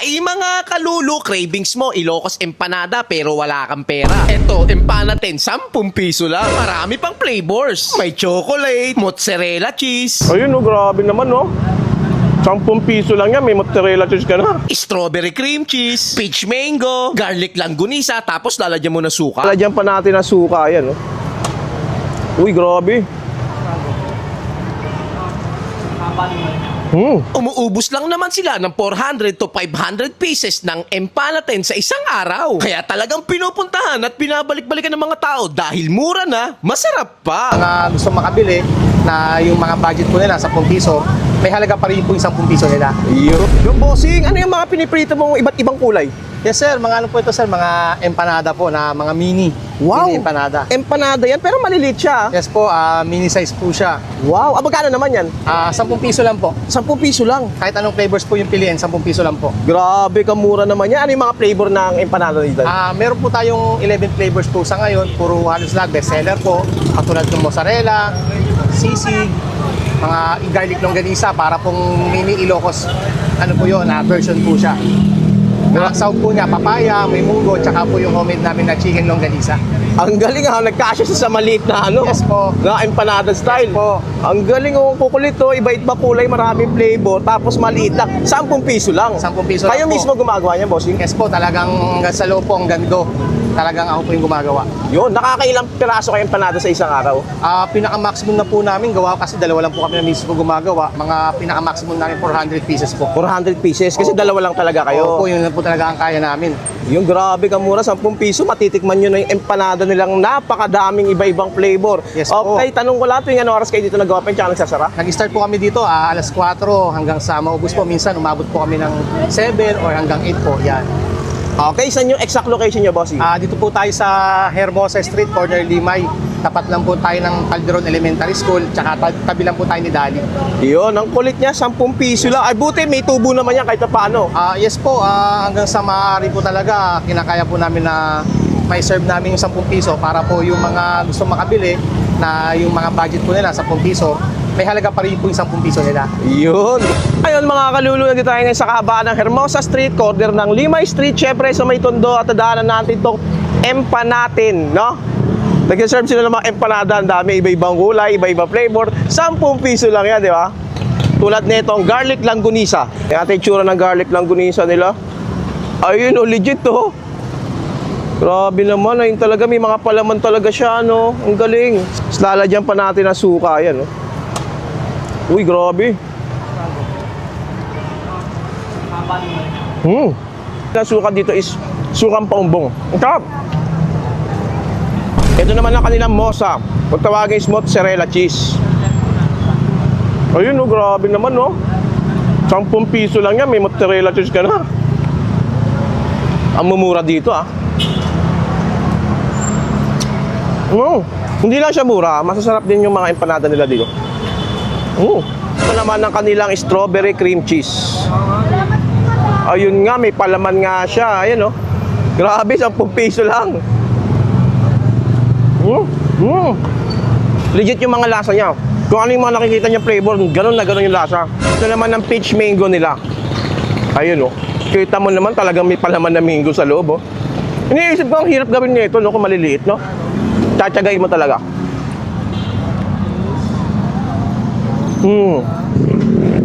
Ay mga kalulu, cravings mo, Ilocos empanada pero wala kang pera. Eto, empana 10, 10 piso lang. Marami pang flavors. May chocolate, mozzarella cheese, Ayun, no, grabe naman, no? 10 piso lang yan, may mozzarella cheese ka na. strawberry cream cheese, peach mango, garlic langgunisa, tapos lalagyan mo ng suka. Lalagyan pa natin ng suka, yan, no? Uy, grabe. Umuubos lang naman sila ng 400 to 500 pieces ng empana 10 sa isang araw. Kaya talagang pinupuntahan at binabalik-balikan ng mga tao dahil mura na, masarap pa. Mga gusto makabili na yung mga budget po nila 10 piso, may halaga pa rin po yung 10 piso nila. Yung bossing, ano yung mga piniprito mong iba't ibang kulay? Yes sir, mga ano po ito sir, mga empanada po na mga mini. Wow! Mini empanada. Empanada yan, pero maliliit siya. Yes po, mini size po siya. Wow! Magkano naman yan? 10 piso lang po. 10 piso lang. Kahit anong flavors po yung piliin, 10 piso lang po. Grabe, kamura naman yan. Ano yung mga flavor ng empanada dito? Meron po tayong 11 flavors po sa ngayon. Puro halos lahat best seller po. Katulad ng mozzarella, sisig, mga garlic longganisa para pong mini Ilocos. Ano po yun, version po siya. Ang sauce po niya, papaya, may munggo, tsaka po yung homemade namin na chicken longganisa. Ang galing ha, nagkasya siya sa maliit na ano. Yes po. Na empanada style. Yes po. Ang galing oh, kukulit oh, iba-iba kulay, maraming flavor, tapos maliit lang. 10 piso lang. 10 piso lang Kayo po. mismo gumagawa niya, bossing? Yes po, talagang hanggang sa loob po, ang gando. Talagang ako po yung gumagawa. Yun, nakakailang piraso kayo empanada sa isang araw? Pinaka-maximum na po namin gawa kasi dalawa lang po kami na mismo gumagawa. Mga pinaka-maximum namin 400 pieces po. 400 pieces, kasi Opo. dalawa lang talaga kayo. Opo, yun na po talaga ang kaya namin. Yung grabe kamura, 10 piso, matitikman nyo na yung empanada nilang napakadaming iba-ibang flavor. Yes po. Okay, tanong ko lang, tuwing anong oras kayo dito nag-open, tsaka nagsasara? Nag-start po kami dito alas 4 hanggang sa maubos po. Minsan umabot po kami ng 7 or hanggang 8 po. Yan. Okay, saan yung exact location nyo, bossing? Dito po tayo sa Hermosa Street, corner Limay. Tapat lang po tayo ng Calderon Elementary School, tsaka tabi lang po tayo ni Dali. Yun, ang kulit niya, 10 piso lang. Ay, buti, may tubo naman yan kahit na paano. Yes po, hanggang sa maaari po talaga, kinakaya po namin na may serve namin yung 10 piso para po yung mga gusto makabili na yung mga budget po nila 10 piso, may halaga pa rin po yung 10 piso nila. Yun. Ayun mga kalulu, nandito tayo ngayon sa kahabaan ng Hermosa Street, corner ng Limay Street. Syempre sa may tondo at nadaanan natin itong empanatin, no? Nag-serve sila ng mga empanada, ang dami, iba-ibang kulay, iba-ibang flavor. 10 piso lang yan, di ba? Tulad nitong garlic langgunisa. Yung ating tsura ng garlic langgunisa nila. Ayun, oh, legit to. Grabe naman, ayun talaga, may mga palaman talaga siya, no? Ang galing. Lalagyan pa natin ang suka, yan, no? Uy, grabe. Ang suka dito is sukang paumbong. Ang sarap. Ito naman ang kanilang mosa. Pag tawagin is mozzarella cheese. Ayun, no, grabe naman, no? 10 piso lang yan, may mozzarella cheese ka na. Ang mumura dito, ah. Hindi lang siya mura, masasarap din yung mga empanada nila dito. Ito naman ang kanilang strawberry cream cheese. Ayun nga, may palaman nga siya. Ayun, no? Grabe, 10 piso lang. Legit yung mga lasa niya. Kung ano yung mga nakikita niya flavor, ganun na ganun yung lasa. Ito naman ang peach mango nila. Ayun, no? Kita mo naman talagang may palaman na mango sa loob, oh. Iniisip ko, ang hirap gawin nito, no? Kung maliliit, no? Tsatsagay mo talaga.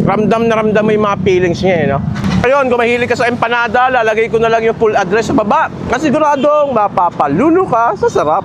Ramdam na ramdam mo yung mga feelings niya, eh, no? Ayun, kung mahilig ka sa empanada, lalagay ko na lang yung full address sa baba. Kasi siguradong mapapalulu ka sa sarap.